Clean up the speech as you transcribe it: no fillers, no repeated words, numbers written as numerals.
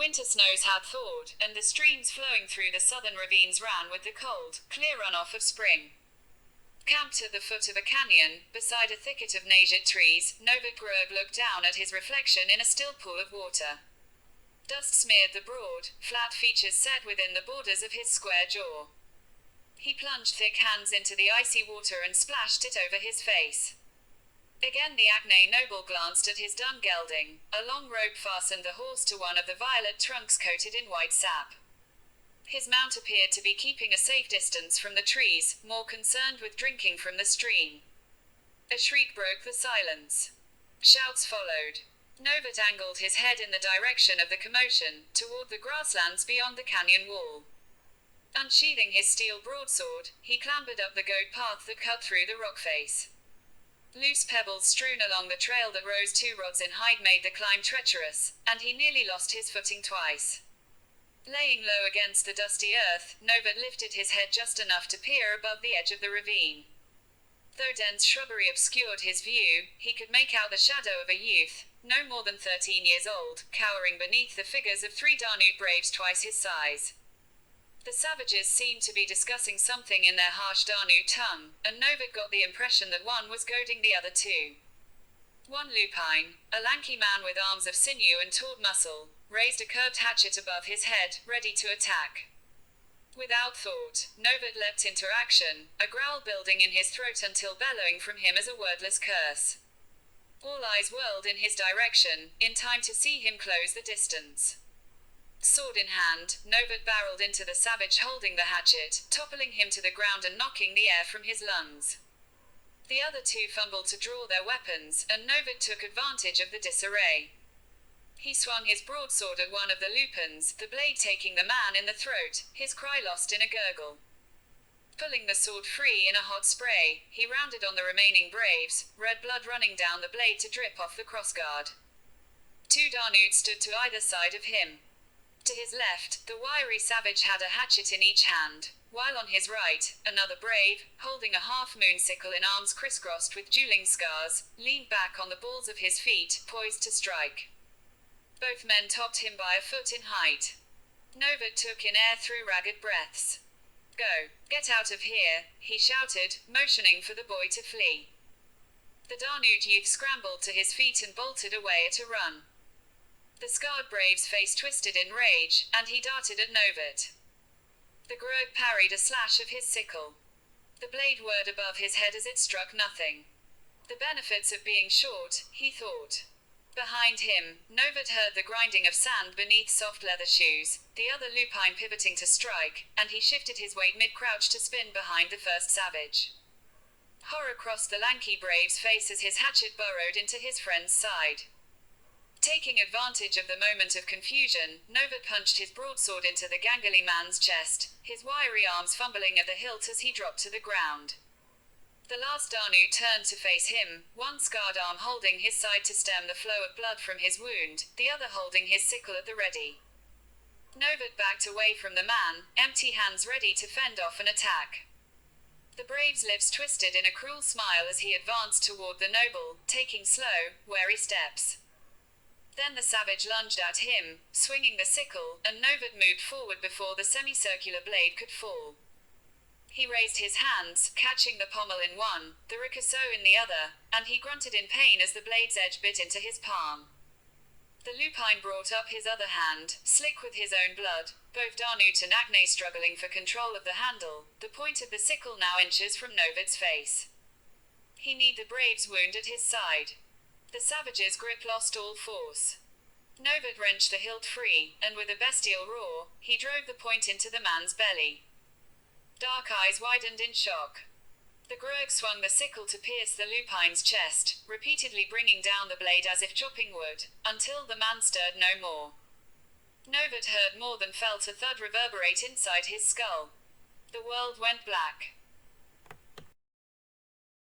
winter snows had thawed, and the streams flowing through the southern ravines ran with the cold, clear runoff of spring. Camped at the foot of a canyon, beside a thicket of Najit trees, Novid Grug looked down at his reflection in a still pool of water. Dust smeared the broad, flat features set within the borders of his square jaw. He plunged thick hands into the icy water and splashed it over his face. Again the Acne noble glanced at his dun gelding. A long rope fastened the horse to one of the violet trunks coated in white sap. His mount appeared to be keeping a safe distance from the trees, more concerned with drinking from the stream. A shriek broke the silence. Shouts followed. Novid angled his head in the direction of the commotion, toward the grasslands beyond the canyon wall. Unsheathing his steel broadsword, he clambered up the goat path that cut through the rock face. Loose pebbles strewn along the trail that rose 2 rods in height made the climb treacherous, and he nearly lost his footing twice. Laying low against the dusty earth, Novid lifted his head just enough to peer above the edge of the ravine. Though dense shrubbery obscured his view, he could make out the shadow of a youth, no more than 13 years old, cowering beneath the figures of 3 Darnute braves twice his size. The savages seemed to be discussing something in their harsh Darnute tongue, and Novid got the impression that one was goading the other 2. One lupine, a lanky man with arms of sinew and taut muscle, raised a curved hatchet above his head, ready to attack. Without thought, Novid leapt into action, a growl building in his throat until bellowing from him as a wordless curse. All eyes whirled in his direction, in time to see him close the distance. Sword in hand, Novid barreled into the savage holding the hatchet, toppling him to the ground and knocking the air from his lungs. The other 2 fumbled to draw their weapons, and Novid took advantage of the disarray. He swung his broadsword at one of the lupins, the blade taking the man in the throat, his cry lost in a gurgle. Pulling the sword free in a hot spray, he rounded on the remaining braves, red blood running down the blade to drip off the crossguard. 2 Darnute stood to either side of him. To his left, the wiry savage had a hatchet in each hand, while on his right, another brave, holding a half-moon sickle in arms crisscrossed with dueling scars, leaned back on the balls of his feet, poised to strike. Both men topped him by a foot in height. Novid took in air through ragged breaths. "Go, get out of here," he shouted, motioning for the boy to flee. The Darnute youth scrambled to his feet and bolted away at a run. The scarred brave's face twisted in rage, and he darted at Novid. The Grug parried a slash of his sickle. The blade whirred above his head as it struck nothing. The benefits of being short, he thought. Behind him, Novid heard the grinding of sand beneath soft leather shoes, the other lupine pivoting to strike, and he shifted his weight mid-crouch to spin behind the first savage. Horror crossed the lanky brave's face as his hatchet burrowed into his friend's side. Taking advantage of the moment of confusion, Novid punched his broadsword into the gangly man's chest, his wiry arms fumbling at the hilt as he dropped to the ground. The last Darnute turned to face him, one scarred arm holding his side to stem the flow of blood from his wound, the other holding his sickle at the ready. Novid backed away from the man, empty hands ready to fend off an attack. The brave's lips twisted in a cruel smile as he advanced toward the noble, taking slow, wary steps. Then the savage lunged at him, swinging the sickle, and Novid moved forward before the semicircular blade could fall. He raised his hands, catching the pommel in one, the ricasso in the other, and he grunted in pain as the blade's edge bit into his palm. The lupine brought up his other hand, slick with his own blood, both Darnute and Acne struggling for control of the handle, the point of the sickle now inches from Novid's face. He kneed the brave's wound at his side. The savage's grip lost all force. Novid wrenched the hilt free, and with a bestial roar, he drove the point into the man's belly. Dark eyes widened in shock. The Grug swung the sickle to pierce the lupine's chest, repeatedly bringing down the blade as if chopping wood, until the man stirred no more. Novid heard more than felt a thud reverberate inside his skull. The world went black.